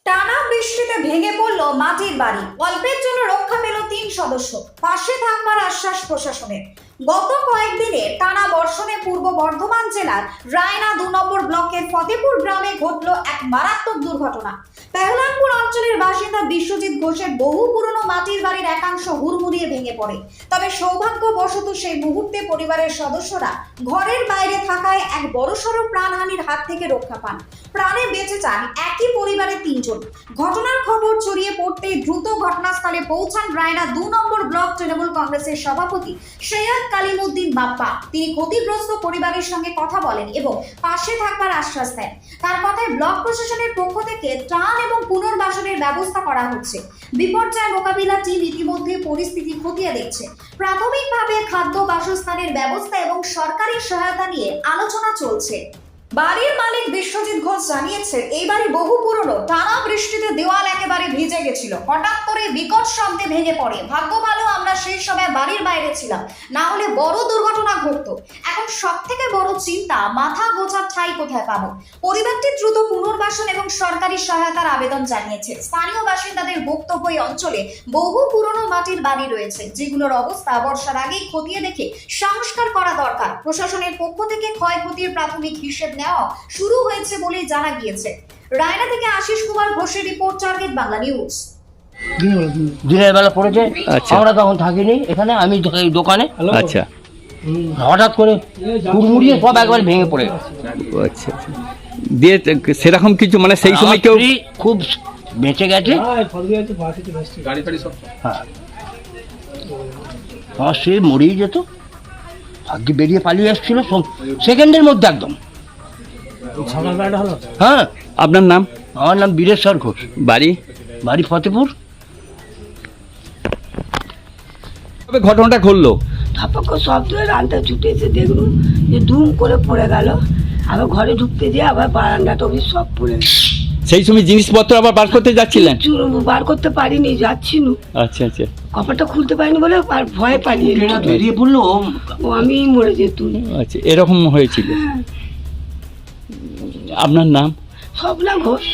টানা বৃষ্টিতে ভেঙে পড়ল মাটির বাড়ি, অল্পের জন্য রক্ষা পেল 3 সদস্য। পাশে থাকবার আশ্বাস প্রশাসনের। গত কয়েকদিনে টানা বর্ষণে পূর্ব বর্ধমান জেলার রায়না 2 নম্বর ব্লকের ফতেপুর গ্রামে ঘটল এক মারাত্মক দুর্ঘটনা। পেহলানপুর অঞ্চলের বাসিন্দা বিশ্বজিৎ ঘোষের বহু পুরনো মাটির বাড়ির একাংশ হুড়মুড়িয়ে ভেঙে পড়ে। তবে সৌভাগ্যবশত সেই মুহূর্তে পরিবারের সদস্যরা ঘরের বাইরে থাকায় এক বড়সড় প্রাণহানির হাত থেকে রক্ষা পান। প্রাণে বেঁচে যান একই পরিবারের 3 জন। ঘটনার খবর ছড়িয়ে পড়তেই দ্রুত ঘটনাস্থলে পৌঁছান রায়না 2 নম্বর ব্লক তৃণমূল কংগ্রেসের সভাপতি সৈয়দ কালিমউদ্দিন বাপ্পা। তিনি ক্ষতিগ্রস্ত পরিবারের সঙ্গে কথা বলেন এবং পাশে থাকবার আশ্বাস দেন। তার কথায় ব্লক প্রশাসনের পক্ষ থেকে ত্রাণ এবং পুনর্বাসনের ব্যবস্থা করা হচ্ছে। বিপর্যয় মোকাবিলা টিম ইতিমধ্যে পরিস্থিতি খতিয়ে দেখছে। প্রাথমিকভাবে খাদ্য, বাসস্থানের ব্যবস্থা এবং সরকারি সহায়তা নিয়ে আলোচনা চলছে। বাড়ির মালিক বিশ্বজিৎ ঘোষ জানিয়েছেন, এই বাড়ি বহু পুরনো। টানা বৃষ্টিতে দেওয়াল একেবারে ভিজে গেছিল। হঠাৎ করে বিকট শব্দে ভেঙে পড়ে। ভাগ্য ভালো আমরা সেই সময় বাড়ির বাইরে ছিলাম, না হলে বড় দুর্ঘটনা ঘটতো। এখন সব থেকে বড় চিন্তা, মাথা গোছার ঠাঁই কোথায় পাবো। পরিবারটি দ্রুত পুনর্বাসন এবং সরকারি সহায়তার আবেদন জানিয়েছে। স্থানীয় বাসিন্দাদের বক্তব্য, এই অঞ্চলে বহু পুরনো মাটির বাড়ি রয়েছে, যেগুলোর অবস্থা বর্ষার আগেই খতিয়ে দেখে সংস্কার করা দরকার। প্রশাসনের পক্ষ থেকে ক্ষয়ক্ষতির প্রাথমিক হিসেব নেওয়া শুরু হয়েছে বলেই জানা গিয়েছে। রায়না থেকে আশিস কুমার ঘোষের রিপোর্ট, টার্গেট বাংলা নিউজ। দিনের বেলা পড়েছে, আমরা তখন থাকিনি এখানে, আমি দোকানে। আচ্ছা হঠাৎ করে হুড়মুড়িয়ে সব একবার ভেঙে পড়ে। আচ্ছা দিয়ে সেরকম কিছু মানে সেই সময় কেউ স্ত্রী খুব বেঁচে গেছে। হ্যাঁ, আমার সে মরেই যেত। ভাগ্যে বেরিয়ে পালিয়ে এসেছিল সেকেন্ডের মধ্যে একদম। হ্যাঁ, আপনার নাম? আমার নাম বীরেশ্বর ঘোষ। বাড়ি? বাড়ি ফতেপুর। তবে ঘটনাটা ঘটলো ধাপাক শব্দ রান্না ছুটে এসে দেখলুম যে ধুম করে পড়ে গেল। আবার ঘরে ঢুকতে যেয়ে আবার বারান্দাটা অবধি সব পড়ে গেল। সেই সময় জিনিসপত্র আবার বার করতে যাচ্ছিলেন? বার করতে পারিনি, যাচ্ছি নু। আচ্ছা আচ্ছা কপালটা খুলতে পারিনি বলে আর ভয়ে পালিয়ে বেরিয়ে পড়লো। ও আমি মরে যেতুম। আচ্ছা, এরকম হয়েছিল। আপনার নাম? স্বপ্না ঘোষ।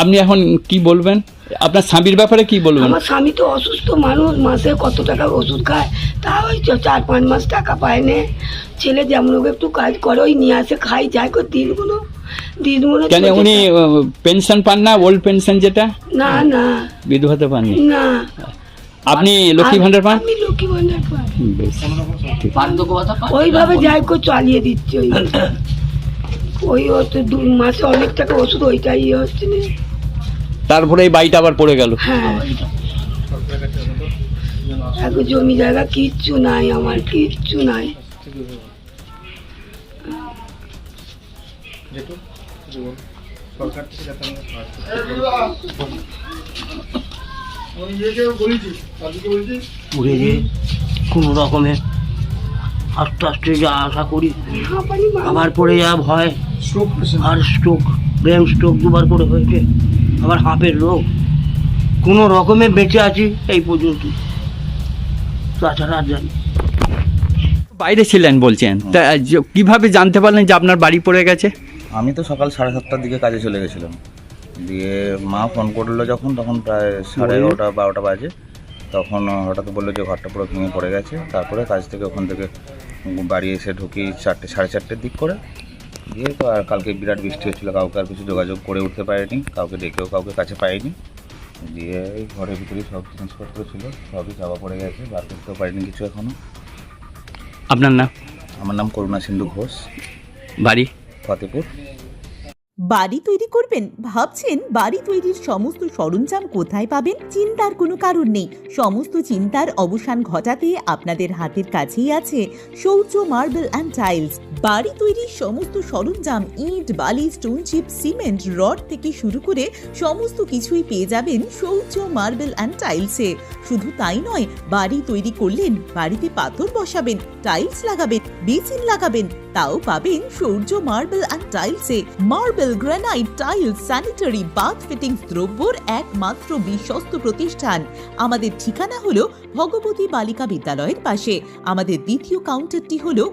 আপনি এখন কি বলবেন? আপনার স্বামীর ব্যাপারে কি বলবেন? আমার স্বামী তো অসুস্থ মানুষ, মাসে কত টাকা ওষুধ খায়, তা ওই 4-5 মাস টাকা পায় না। ছেলে যেমন হোক একটু কাজ করে, ওই নিয়ে আসে, খাই, যাই করে দিনগুলো। কেন উনি পেনশন পান না? ওল্ড পেনশন যেটা? না না, বিধবাতে পাননি? না। আপনি লক্ষ্মী ভান্ডার পান? আমি লক্ষ্মী ভান্ডার পাই। বেশ, ঠিক। ওইভাবে যাই করে চালিয়ে দিচ্ছে। ওই হচ্ছে 2 মাসে অনেক টাকা ওষুধ, ওইটাই হচ্ছে না। তারপরে এই বাড়িটা আবার পড়ে গেল। হ্যাঁ, এখন জমি জায়গা কিচ্ছু নাই, আমার কিচ্ছু নাই। উড়ে যে কোনো রকমে আস্তে আস্তে যা আশা করি, আবার পড়ে যাওয়া ভয়। আর স্ট্রোক, ব্রেন স্ট্রোক 2বার করে হয়েছে। আবার হাঁপের রোগ। কোনো রকমে বেঁচে আছি এই পর্যন্ত, তাছাড়া আর জানি। বাইরে ছিলেন বলছেন, তা কিভাবে জানতে পারলেন যে আপনার বাড়ি পড়ে গেছে? আমি তো সকাল 7:30টার দিকে কাজে চলে গেছিলাম। দিয়ে মা ফোন করলো যখন, তখন প্রায় 11:30-12টা বাজে। তখন হঠাৎ বললো যে ঘরটা পুরো ভেঙে পড়ে গেছে। তারপরে কাজ থেকে ওখান থেকে বাড়ি এসে ঢুকি 4-4:30টার দিক করে। দিয়ে তো আর কালকে বিরাট বৃষ্টি হচ্ছিলো, কাউকে আর কিছু যোগাযোগ করে উঠতে পারিনি, কাউকে ডেকেও কাউকে কাছে পাইনি। দিয়ে এই ঘরের ভিতরেই সব জিনিসপত্র ছিল, সবই চাপা পড়ে গেছে, বার করতেও পারিনি কিছু এখনও। আপনার নাম? আমার নাম করুণা সিন্ধু ঘোষ, বাড়ি? ফতেপুর। বাড়ি তৈরি করবেন? ভাবছেন বাড়ি তৈরির সমস্ত সরঞ্জাম কোথায় পাবেন? চিন্তার কোনো কারণ নেই। সমস্ত চিন্তার অবসান ঘটাতে আপনাদের হাতের কাছেই আছে শৌর্য মার্বেল অ্যান্ড টাইলস। বাড়ি তৈরির সমস্ত সরঞ্জাম, ইট, বালি, স্টোন চিপ, সিমেন্ট, রড থেকে শুরু করে সমস্ত কিছুই পেয়ে যাবেন শৌর্য মার্বেল অ্যান্ড টাইলসে। শুধু তাই নয়, বাড়ি তৈরি করলেন, বাড়িতে পাথর বসাবেন, টাইলস লাগাবেন, বেসিন লাগাবেন, তাও পাবেন সূর্য মার্বেল অ্যান্ড টাইলসে। Marble, granite, tiles, sanitary, bath fittings দ্রব্যর একমাত্র বিশ্বস্ত প্রতিষ্ঠান। আমাদের ঠিকানা হলো ভগবতী বালিকা বিদ্যালয়ের পাশে। আমাদের দ্বিতীয় কাউন্টারটি হলো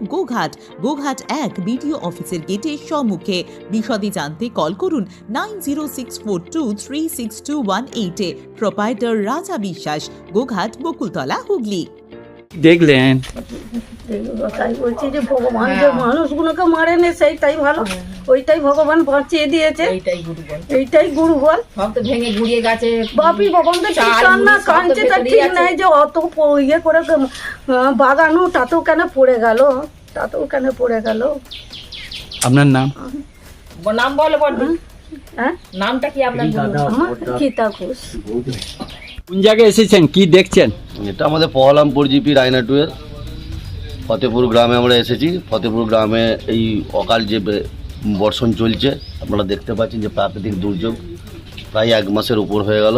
গোঘাট 1 বিডিও অফিসের গেটের সম্মুখে। বিশদে জানতে কল করুন 9064236218-এ। প্রোপাইটার রাজা বিশ্বাস, গোঘাট, বকুলতলা, হুগলি। দেখলেন? তাই বলছি যে ভগবান যে মানুষগুলোকে মারেনি সেইটাই ভালো, ওইটাই ভগবান বাঁচিয়ে দিয়েছে, এইটাই গুরু বল। সব তো ভেঙে গুড়িয়ে গেছে। বাপি ভগবান তো কান্না কাঁদছে, তা ঠিক নাই যে অত ইয়ে করে বাগানো তাতেও কেন পড়ে গেল, আপনার নাম? নাম বলো বড়দি। হ্যাঁ, নামটা কি আপনার? আমার গীতা ঘোষ। কোন জায়গায় এসেছেন, কি দেখছেন? এটা আমাদের পহলামপুর জিপি রায়না 2 এর ফতেপুর গ্রামে আমরা এসেছি। ফতেপুর গ্রামে এই অকাল যে বর্ষণ চলছে, আপনারা দেখতে পাচ্ছেন যে প্রাকৃতিক দুর্যোগ প্রায় 1 মাসের উপর হয়ে গেল।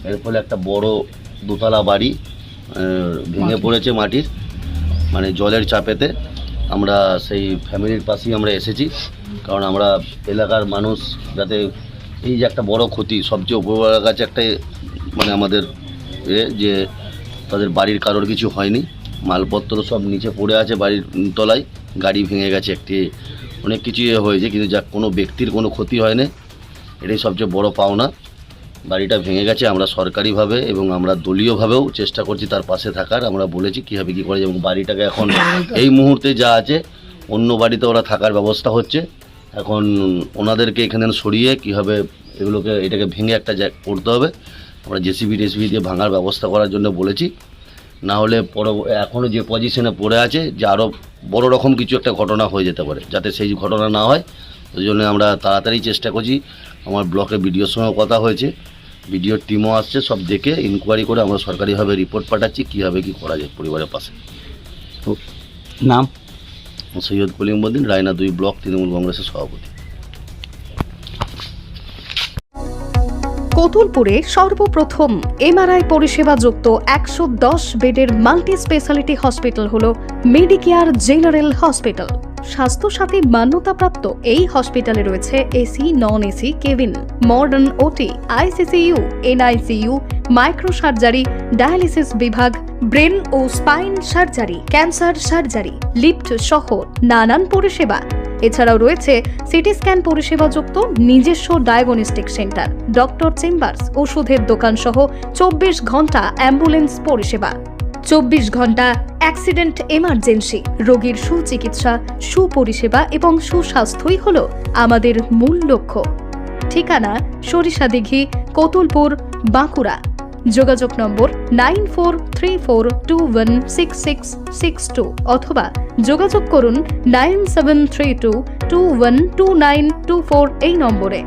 এর ফলে একটা বড় দোতলা বাড়ি ভেঙে পড়েছে মাটির, মানে জলের চাপেতে। আমরা সেই ফ্যামিলির পাশেই আমরা এসেছি, কারণ আমরা এলাকার মানুষ যাতে এই যে একটা বড় ক্ষতি, সবচেয়ে উপরওয়ালার কাছে একটা মানে আমাদের যে তাদের বাড়ির কারোর কিছু হয়নি, মালপত্র সব নিচে পড়ে আছে বাড়ির তলায়, গাড়ি ভেঙে গেছে, একটি অনেক কিছু হয়েছে, কিন্তু যা কোনো ব্যক্তির কোনো ক্ষতি হয়নি, এটাই সবচেয়ে বড় পাওনা। বাড়িটা ভেঙে গেছে, আমরা সরকারিভাবে এবং আমরা দলীয়ভাবেও চেষ্টা করছি তার পাশে থাকার। আমরা বলেছি কীভাবে কী করে, এবং বাড়িটাকে এখন এই মুহূর্তে যা আছে অন্য বাড়িতে ওরা থাকার ব্যবস্থা হচ্ছে। এখন ওনাদেরকে এখানে সরিয়ে কীভাবে এটাকে ভেঙে একটা করতে হবে। আমরা জেসিবি দিয়ে ভাঙার ব্যবস্থা করার জন্য বলেছি, না হলে এখনও যে পজিশনে পড়ে আছে যে আরও বড় রকম কিছু একটা ঘটনা হয়ে যেতে পারে, যাতে সেই ঘটনা না হয় ওই জন্য আমরা তাড়াতাড়ি চেষ্টা করছি। আমার ব্লকে বিডিওর সঙ্গেও কথা হয়েছে, বিডিওর টিমও আসছে, সব দেখে ইনকোয়ারি করে আমরা সরকারিভাবে রিপোর্ট পাঠাচ্ছি কীভাবে কী করা যায় পরিবারের পাশে। নাম? সৈয়দ কলিমউদ্দিন, রায়না 2 ব্লক তৃণমূল কংগ্রেসের সভাপতি। কতুলপুরে সর্বপ্রথম এমআরআই পরিষেবা যুক্ত 110 বেডের মাল্টি স্পেশালিটি হসপিটাল হল মেডিকেয়ার জেনারেল হসপিটাল। স্বাস্থ্যসাথী মান্যতাপ্রাপ্ত এই হসপিটালে রয়েছে AC, non AC cabin, modern OT, ICCU, NICU, micro surgery, dialysis বিভাগ, ব্রেন ও spine surgery, cancer surgery, lift সহ নানান পরিষেবা। এছাড়াও রয়েছে সিটি স্ক্যান পরিষেবাযুক্ত নিজস্ব ডায়াগনস্টিক সেন্টার, ডক্টর চেম্বার্স, ওষুধের দোকান সহ 24 ঘন্টা অ্যাম্বুলেন্স পরিষেবা, 24 ঘন্টা অ্যাক্সিডেন্ট এমার্জেন্সি। রোগীর সুচিকিৎসা, সুপরিষেবা এবং সুস্বাস্থ্যই হল আমাদের মূল লক্ষ্য। ঠিকানা সরিষাদিঘি, কতুলপুর, বাঁকুড়া। যোগাযোগ নম্বর 9434216662 অথবা যোগাযোগ করুন 9732212924 এই নম্বরে।